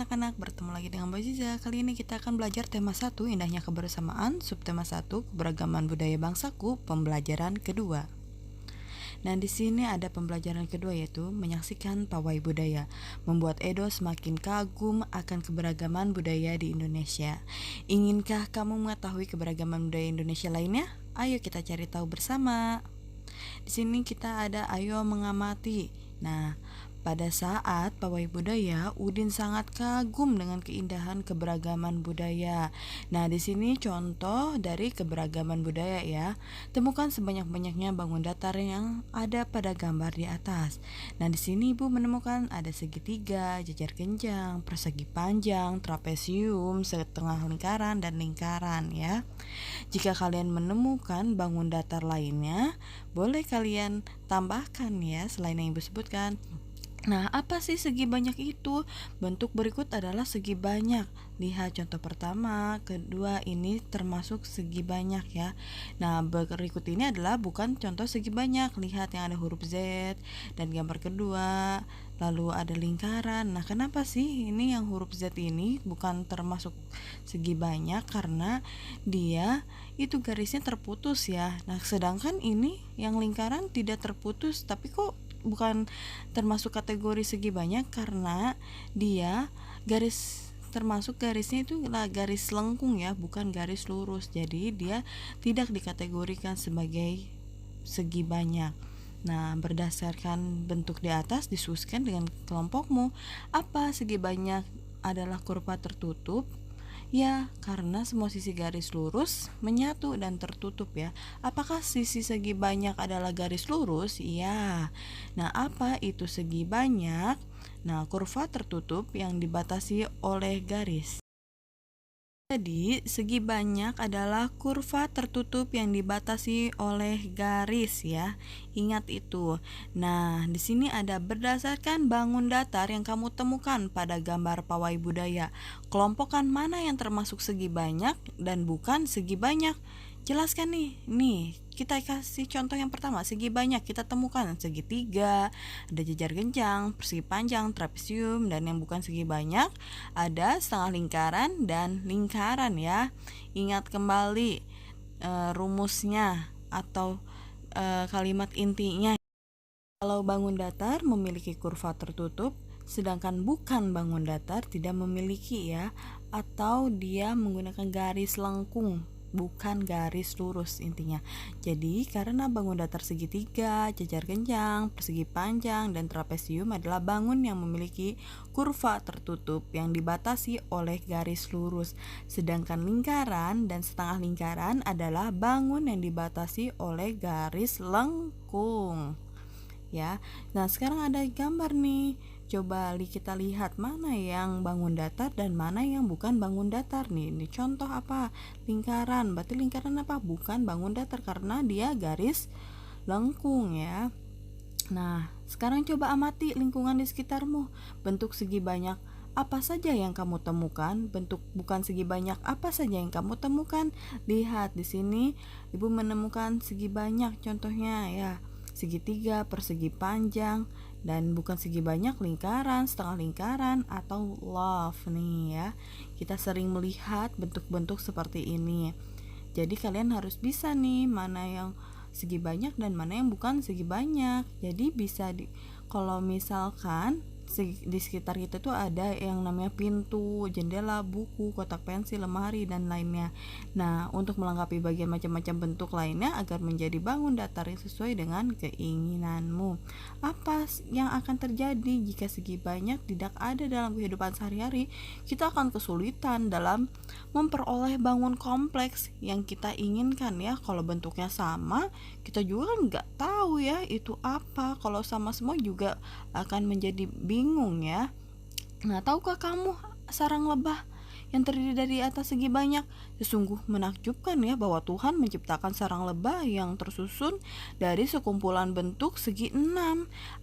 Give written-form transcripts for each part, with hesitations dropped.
anak-anak, bertemu lagi dengan Mbak Ziza. Kali ini kita akan belajar tema 1, indahnya kebersamaan, subtema 1, keberagaman budaya bangsaku, pembelajaran kedua. Nah, di sini ada pembelajaran kedua yaitu menyaksikan pawai budaya, membuat Edo semakin kagum akan keberagaman budaya di Indonesia. Inginkah kamu mengetahui keberagaman budaya Indonesia lainnya? Ayo kita cari tahu bersama. Di sini kita ada ayo mengamati. Nah, pada saat pawai budaya, Udin sangat kagum dengan keindahan keberagaman budaya. Nah, di sini contoh dari keberagaman budaya ya. Temukan sebanyak-banyaknya bangun datar yang ada pada gambar di atas. Nah, di sini Ibu menemukan ada segitiga, jajar genjang, persegi panjang, trapesium, setengah lingkaran dan lingkaran ya. Jika kalian menemukan bangun datar lainnya, boleh kalian tambahkan ya selain yang Ibu sebutkan. Nah, apa sih segi banyak itu? Bentuk berikut adalah segi banyak. Lihat contoh pertama, kedua ini termasuk segi banyak ya. Nah, berikut ini adalah bukan contoh segi banyak. Lihat yang ada huruf Z dan gambar kedua, lalu ada lingkaran. Nah, kenapa sih ini yang huruf Z ini bukan termasuk segi banyak? Karena dia itu garisnya terputus ya. Nah, sedangkan ini yang lingkaran tidak terputus, tapi kok bukan termasuk kategori segi banyak karena dia termasuk garisnya itu lah garis lengkung ya, bukan garis lurus. Jadi dia tidak dikategorikan sebagai segi banyak. Nah, berdasarkan bentuk di atas disusunkan dengan kelompokmu. Apa segi banyak adalah kurva tertutup? Ya, karena semua sisi garis lurus menyatu dan tertutup ya. Apakah sisi segi banyak adalah garis lurus? Ya. Nah, apa itu segi banyak? Nah, kurva tertutup yang dibatasi oleh garis. Jadi, segi banyak adalah kurva tertutup yang dibatasi oleh garis ya. Ingat itu. Nah, di sini ada berdasarkan bangun datar yang kamu temukan pada gambar pawai budaya. Kelompokkan mana yang termasuk segi banyak dan bukan segi banyak. Jelaskan nih. Nih, kita kasih contoh yang pertama, segi banyak kita temukan segitiga, ada jajar genjang, persegi panjang, trapesium, dan yang bukan segi banyak ada setengah lingkaran dan lingkaran ya. Ingat kembali rumusnya atau kalimat intinya. Kalau bangun datar memiliki kurva tertutup, sedangkan bukan bangun datar tidak memiliki ya, atau dia menggunakan garis lengkung, bukan garis lurus intinya. Jadi karena bangun datar segitiga, jajar genjang, persegi panjang, dan trapesium adalah bangun yang memiliki kurva tertutup yang dibatasi oleh garis lurus, sedangkan lingkaran dan setengah lingkaran adalah bangun yang dibatasi oleh garis lengkung ya. Nah, sekarang ada gambar nih. Coba kita lihat mana yang bangun datar dan mana yang bukan bangun datar nih. Ini contoh apa? Lingkaran. Berarti lingkaran apa? Bukan bangun datar karena dia garis lengkung ya. Nah, sekarang coba amati lingkungan di sekitarmu. Bentuk segi banyak apa saja yang kamu temukan? Bentuk bukan segi banyak apa saja yang kamu temukan? Lihat di sini, Ibu menemukan segi banyak contohnya ya. Segitiga, persegi panjang, dan bukan segi banyak lingkaran, setengah lingkaran, atau love nih ya. Kita sering melihat bentuk-bentuk seperti ini. Jadi kalian harus bisa nih mana yang segi banyak dan mana yang bukan segi banyak. Jadi bisa kalau misalkan di sekitar kita tuh ada yang namanya pintu, jendela, buku, kotak pensil, lemari, dan lainnya. Nah, untuk melengkapi bagian macam-macam bentuk lainnya agar menjadi bangun datar yang sesuai dengan keinginanmu. Apa yang akan terjadi jika segi banyak tidak ada dalam kehidupan sehari-hari? Kita akan kesulitan dalam memperoleh bangun kompleks yang kita inginkan ya. Kalau bentuknya sama, kita juga nggak tahu ya itu apa. Kalau sama semua juga akan menjadi bingung ya. Nah, tahukah kamu sarang lebah yang terdiri dari atas segi banyak? Sesungguh menakjubkan ya bahwa Tuhan menciptakan sarang lebah yang tersusun dari sekumpulan bentuk segi 6.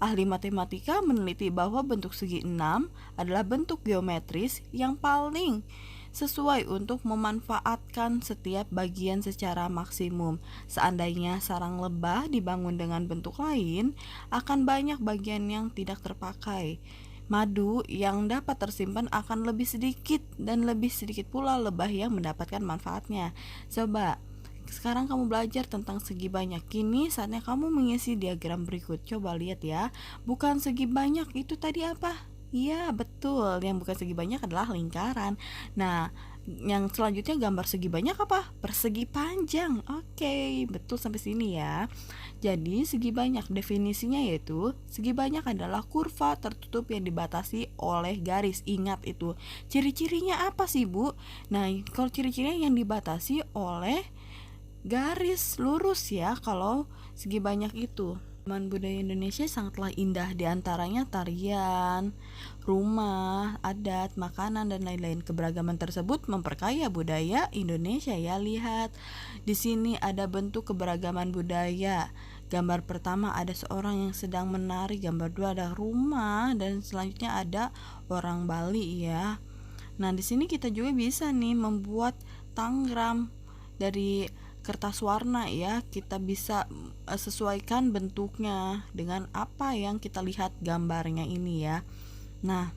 Ahli matematika meneliti bahwa bentuk segi 6 adalah bentuk geometris yang paling sesuai untuk memanfaatkan setiap bagian secara maksimum. Seandainya sarang lebah dibangun dengan bentuk lain, akan banyak bagian yang tidak terpakai. madu yang dapat tersimpan akan lebih sedikit, dan lebih sedikit pula lebah yang mendapatkan manfaatnya. Coba sekarang kamu belajar tentang segi banyak. Kini saatnya kamu mengisi diagram berikut. Coba lihat ya. Bukan segi banyak itu tadi apa? Iya, betul. Yang bukan segi banyak adalah lingkaran. Nah, yang selanjutnya gambar segi banyak apa? Persegi panjang. Oke, betul sampai sini ya. Jadi, segi banyak definisinya yaitu segi banyak adalah kurva tertutup yang dibatasi oleh garis. Ingat itu. Ciri-cirinya apa sih, Bu? Nah, kalau ciri-cirinya yang dibatasi oleh garis lurus ya kalau segi banyak itu. Taman budaya Indonesia sangatlah indah, diantaranya tarian, rumah, adat, makanan, dan lain-lain. Keberagaman tersebut memperkaya budaya Indonesia ya. Lihat, di sini ada bentuk keberagaman budaya. Gambar pertama ada seorang yang sedang menari, gambar dua ada rumah, dan selanjutnya ada orang Bali ya. Nah, di sini kita juga bisa nih membuat tanggram dari kertas warna ya. Kita bisa sesuaikan bentuknya dengan apa yang kita lihat gambarnya ini ya. Nah,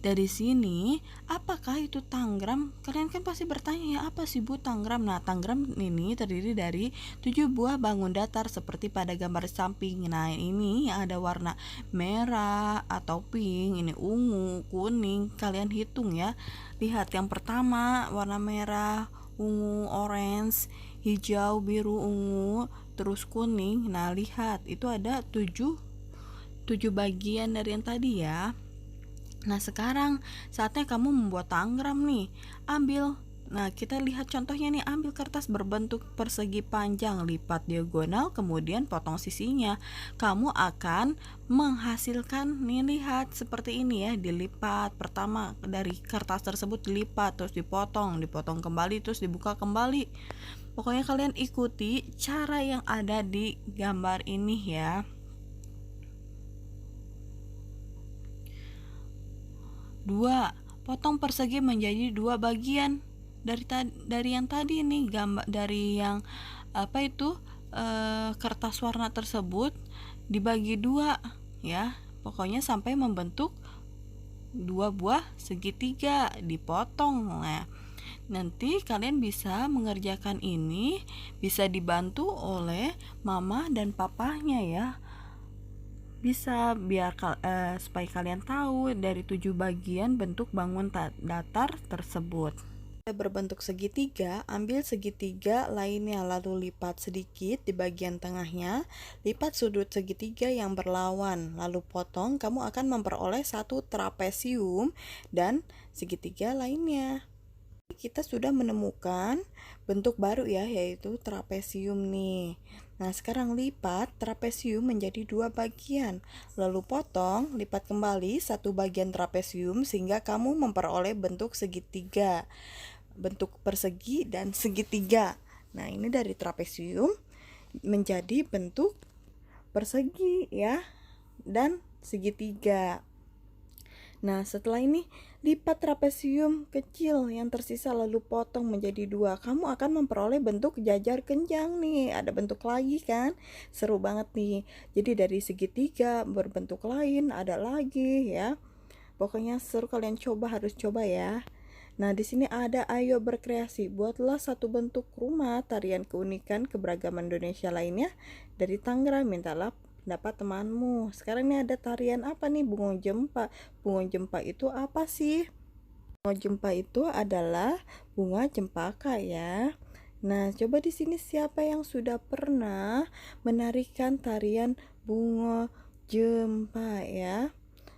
dari sini, apakah itu tanggram? Kalian kan pasti bertanya ya, apa sih Bu tanggram? Nah, tanggram ini terdiri dari 7 buah bangun datar seperti pada gambar samping. Nah, ini yang ada warna merah atau pink, ini ungu, kuning. Kalian hitung ya. Lihat yang pertama warna merah, ungu, orange, hijau, biru, ungu, terus kuning. Nah, lihat itu ada 7 bagian dari yang tadi ya. Nah, sekarang saatnya kamu membuat tanggram nih. Nah, kita lihat contohnya nih. Ambil kertas berbentuk persegi panjang, lipat diagonal, kemudian potong sisinya. Kamu akan menghasilkan nih, lihat seperti ini ya. Dilipat, pertama dari kertas tersebut dilipat, terus dipotong kembali, terus dibuka kembali. Pokoknya kalian ikuti cara yang ada di gambar ini ya. 2. Potong persegi menjadi 2 bagian. Dari yang tadi nih, gambar dari yang kertas warna tersebut dibagi 2 ya. Pokoknya sampai membentuk 2 buah segitiga, dipotong. Nah, nanti kalian bisa mengerjakan ini, bisa dibantu oleh mama dan papahnya ya. Bisa biar supaya kalian tahu dari 7 bagian bentuk bangun datar tersebut. Berbentuk segitiga, ambil segitiga lainnya lalu lipat sedikit di bagian tengahnya, lipat sudut segitiga yang berlawan, lalu potong. Kamu akan memperoleh satu trapesium dan segitiga lainnya. Kita sudah menemukan bentuk baru ya, yaitu trapesium nih. Nah, sekarang lipat trapesium menjadi 2 bagian, lalu potong, lipat kembali satu bagian trapesium sehingga kamu memperoleh bentuk segitiga, bentuk persegi dan segitiga. Nah, ini dari trapesium menjadi bentuk persegi ya dan segitiga. Nah, setelah ini lipat trapesium kecil yang tersisa lalu potong menjadi 2. Kamu akan memperoleh bentuk jajar kenjang nih. Ada bentuk lagi kan? Seru banget nih. Jadi dari segitiga berbentuk lain ada lagi ya. Pokoknya seru, kalian harus coba ya. Nah, di sini ada ayo berkreasi. Buatlah satu bentuk rumah tarian keunikan keberagaman Indonesia lainnya dari tanggram. Mintalah pendapat temanmu. Sekarang ini ada tarian apa nih? Bunga jempa. Bunga jempa itu apa sih? Bunga jempa itu adalah bunga cempaka ya. Nah, coba di sini siapa yang sudah pernah menarikan tarian bunga jempa ya?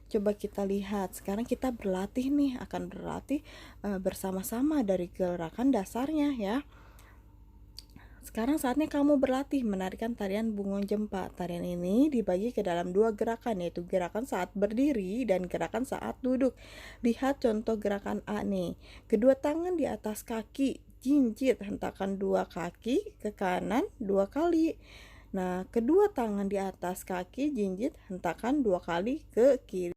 Coba kita lihat. Sekarang kita berlatih nih, akan berlatih bersama-sama dari gerakan dasarnya ya. Sekarang saatnya kamu berlatih menarikan tarian bunga jempa. Tarian ini dibagi ke dalam 2 gerakan, yaitu gerakan saat berdiri dan gerakan saat duduk. Lihat contoh gerakan A nih. Kedua tangan di atas kaki, jinjit, hentakan 2 kaki ke kanan 2 kali. Nah, kedua tangan di atas kaki, jinjit, hentakan 2 kali ke kiri.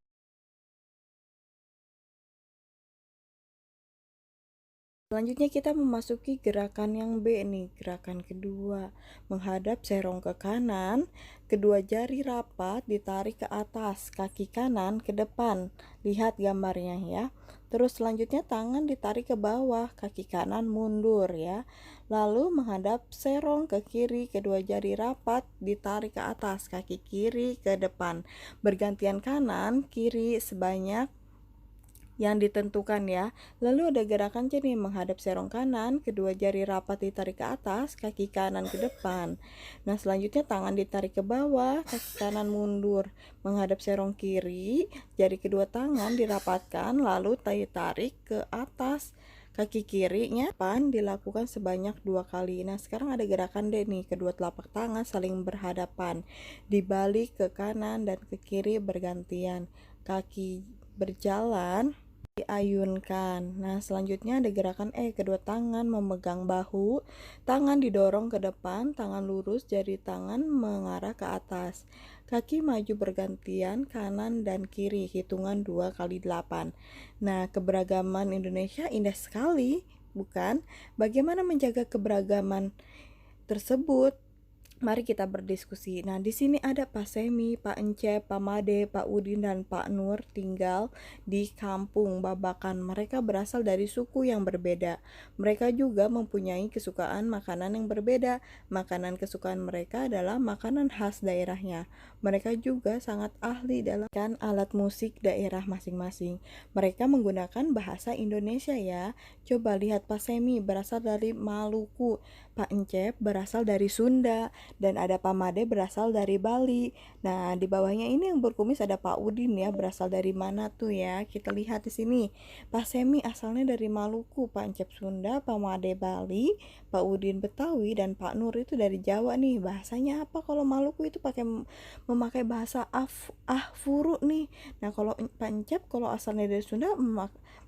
Selanjutnya kita memasuki gerakan yang B nih, gerakan kedua. Menghadap serong ke kanan, kedua jari rapat ditarik ke atas, kaki kanan ke depan. Lihat gambarnya ya. Terus selanjutnya tangan ditarik ke bawah, kaki kanan mundur ya. Lalu menghadap serong ke kiri, kedua jari rapat ditarik ke atas, kaki kiri ke depan. Bergantian kanan, kiri sebanyak yang ditentukan ya. Lalu ada gerakan jadi menghadap serong kanan, kedua jari rapat ditarik ke atas, kaki kanan ke depan. Nah, selanjutnya tangan ditarik ke bawah, kaki kanan mundur. Menghadap serong kiri, jari kedua tangan dirapatkan lalu ditarik ke atas. Kaki kirinya depan dilakukan sebanyak 2 kali. Nah, sekarang ada gerakan D nih, kedua telapak tangan saling berhadapan. Dibalik ke kanan dan ke kiri bergantian. Kaki berjalan diayunkan. Nah, selanjutnya ada gerakan E, kedua tangan memegang bahu, tangan didorong ke depan, tangan lurus, jari tangan mengarah ke atas. Kaki maju bergantian kanan dan kiri, hitungan 2 kali 8. Nah, keberagaman Indonesia indah sekali, bukan? Bagaimana menjaga keberagaman tersebut? Mari kita berdiskusi. Nah, di sini ada Pak Semi, Pak Encep, Pak Made, Pak Udin, dan Pak Nur tinggal di kampung Babakan. Mereka berasal dari suku yang berbeda. Mereka juga mempunyai kesukaan makanan yang berbeda. Makanan kesukaan mereka adalah makanan khas daerahnya. Mereka juga sangat ahli dalam alat musik daerah masing-masing. Mereka menggunakan bahasa Indonesia ya. Coba lihat Pak Semi berasal dari Maluku, Pak Encep berasal dari Sunda, dan ada Pak Made berasal dari Bali. Nah, di bawahnya ini yang berkumis ada Pak Udin ya, berasal dari mana tuh ya? Kita lihat di sini. Pak Semi asalnya dari Maluku, Pak Encep Sunda, Pak Made Bali, Pak Udin Betawi, dan Pak Nur itu dari Jawa nih. Bahasanya apa? Kalau Maluku itu memakai bahasa Ahfuru nih. Nah, kalau Pak Encep kalau asalnya dari Sunda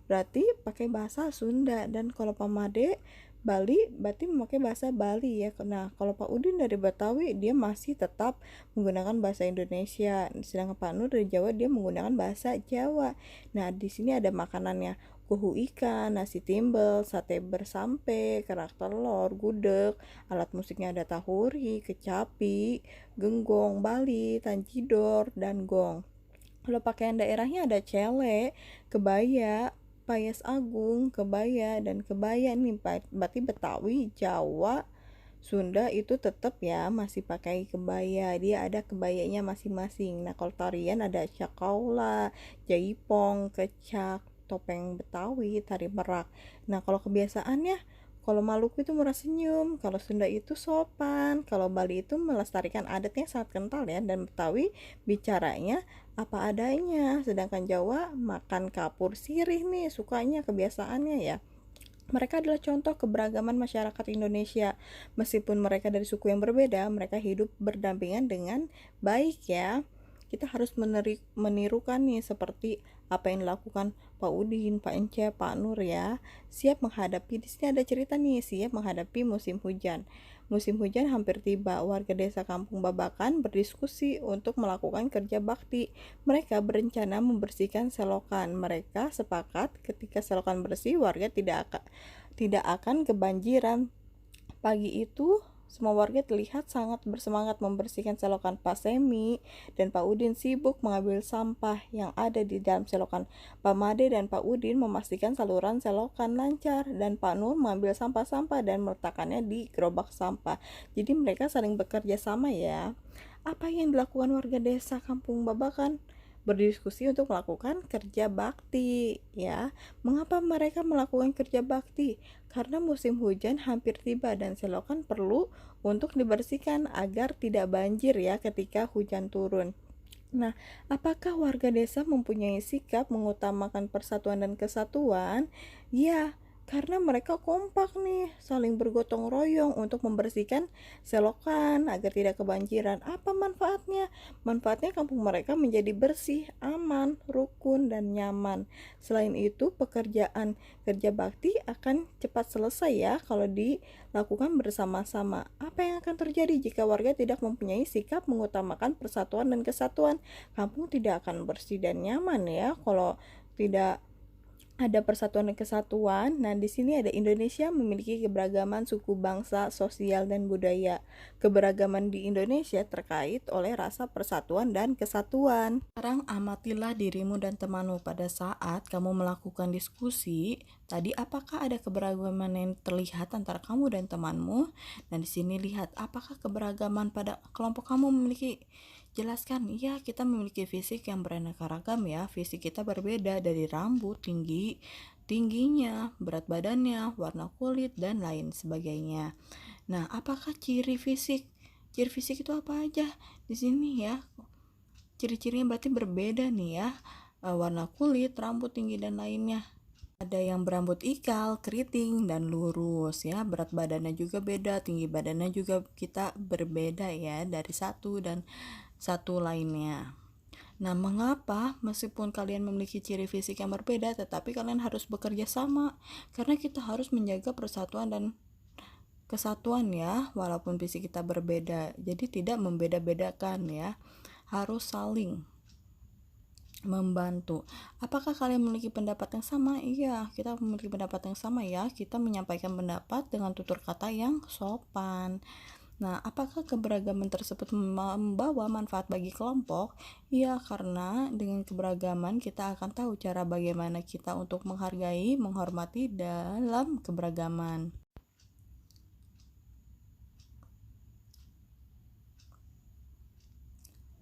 berarti pakai bahasa Sunda, dan kalau Pak Made Bali berarti memakai bahasa Bali ya. Nah, kalau Pak Udin dari Betawi dia masih tetap menggunakan bahasa Indonesia. Sedangkan Pak Nur dari Jawa dia menggunakan bahasa Jawa. Nah, di sini ada makanannya. Kuhu ikan, nasi timbel, sate bersampe, kerak telur, gudeg, alat musiknya ada tahuri, kecapi, genggong Bali, tanjidor, dan gong. Kalau pakaian daerahnya ada cele, kebaya, payas agung, kebaya, dan kebaya nih berarti Betawi, Jawa, Sunda itu tetap ya masih pakai kebaya. Dia ada kebayanya masing-masing. Nah, kalau tarian ada cakaula, jaipong, kecak, topeng Betawi, tari merak. Nah, kalau kebiasaannya, kalau Maluku itu murah senyum, kalau Sunda itu sopan, kalau Bali itu melestarikan adatnya sangat kental ya, dan Betawi bicaranya apa adanya, sedangkan Jawa makan kapur sirih nih sukanya, kebiasaannya ya. Mereka adalah contoh keberagaman masyarakat Indonesia. Meskipun mereka dari suku yang berbeda, mereka hidup berdampingan dengan baik ya. Kita harus menirukan nih seperti apa yang dilakukan Pak Udin, Pak Encep, Pak Nur ya. Siap menghadapi, di sini ada cerita nih, siap menghadapi musim hujan. Musim hujan hampir tiba. Warga desa Kampung Babakan berdiskusi untuk melakukan kerja bakti. Mereka berencana membersihkan selokan. Mereka sepakat ketika selokan bersih, warga tidak akan kebanjiran. Pagi itu, semua warga terlihat sangat bersemangat membersihkan selokan. Pak Semi dan Pak Udin sibuk mengambil sampah yang ada di dalam selokan. Pak Made dan Pak Udin memastikan saluran selokan lancar, dan Pak Nur mengambil sampah-sampah dan meletakkannya di gerobak sampah. Jadi mereka saling bekerja sama ya. Apa yang dilakukan warga desa Kampung Babakan? Berdiskusi untuk melakukan kerja bakti ya. Mengapa mereka melakukan kerja bakti? Karena musim hujan hampir tiba dan selokan perlu untuk dibersihkan agar tidak banjir ya ketika hujan turun. Nah, apakah warga desa mempunyai sikap mengutamakan persatuan dan kesatuan? Ya, karena mereka kompak nih, saling bergotong royong untuk membersihkan selokan agar tidak kebanjiran. Apa manfaatnya? Manfaatnya kampung mereka menjadi bersih, aman, rukun, dan nyaman. Selain itu, pekerjaan kerja bakti akan cepat selesai ya kalau dilakukan bersama-sama. Apa yang akan terjadi jika warga tidak mempunyai sikap mengutamakan persatuan dan kesatuan? Kampung tidak akan bersih dan nyaman ya kalau tidak ada persatuan dan kesatuan. Nah, di sini ada Indonesia memiliki keberagaman suku, bangsa, sosial, dan budaya. Keberagaman di Indonesia terkait oleh rasa persatuan dan kesatuan. Sekarang amatilah dirimu dan temanmu pada saat kamu melakukan diskusi. Tadi apakah ada keberagaman yang terlihat antara kamu dan temanmu? Dan di sini lihat apakah keberagaman pada kelompok kamu memiliki. Jelaskan, iya kita memiliki fisik yang beraneka ragam ya. Fisik kita berbeda dari rambut, tingginya, berat badannya, warna kulit, dan lain sebagainya. Nah, apakah ciri fisik? Ciri fisik itu apa aja? Di sini ya, ciri-cirinya berarti berbeda nih ya. Warna kulit, rambut tinggi dan lainnya. Ada yang berambut ikal, keriting, dan lurus ya. Berat badannya juga beda, tinggi badannya juga kita berbeda ya dari satu dan satu lainnya. Nah, mengapa meskipun kalian memiliki ciri fisik yang berbeda, tetapi kalian harus bekerja sama? Karena kita harus menjaga persatuan dan kesatuan ya, walaupun fisik kita berbeda. Jadi tidak membeda-bedakan ya, harus saling membantu. Apakah kalian memiliki pendapat yang sama? Iya, kita memiliki pendapat yang sama ya. Kita menyampaikan pendapat dengan tutur kata yang sopan. Nah, apakah keberagaman tersebut membawa manfaat bagi kelompok? Iya, karena dengan keberagaman kita akan tahu cara bagaimana kita untuk menghargai, menghormati dalam keberagaman.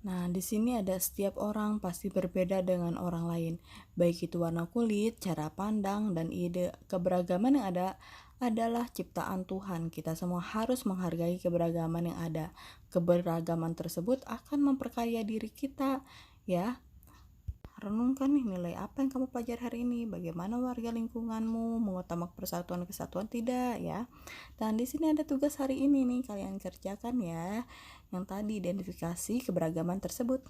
Nah, di sini ada setiap orang pasti berbeda dengan orang lain, baik itu warna kulit, cara pandang, dan ide. Keberagaman yang ada adalah ciptaan Tuhan. Kita semua harus menghargai keberagaman yang ada. Keberagaman tersebut akan memperkaya diri kita, ya. Renungkan nih nilai apa yang kamu pelajari hari ini, bagaimana warga lingkunganmu mengutamakan persatuan kesatuan tidak ya. Dan di sini ada tugas hari ini nih kalian kerjakan ya. Yang tadi identifikasi keberagaman tersebut.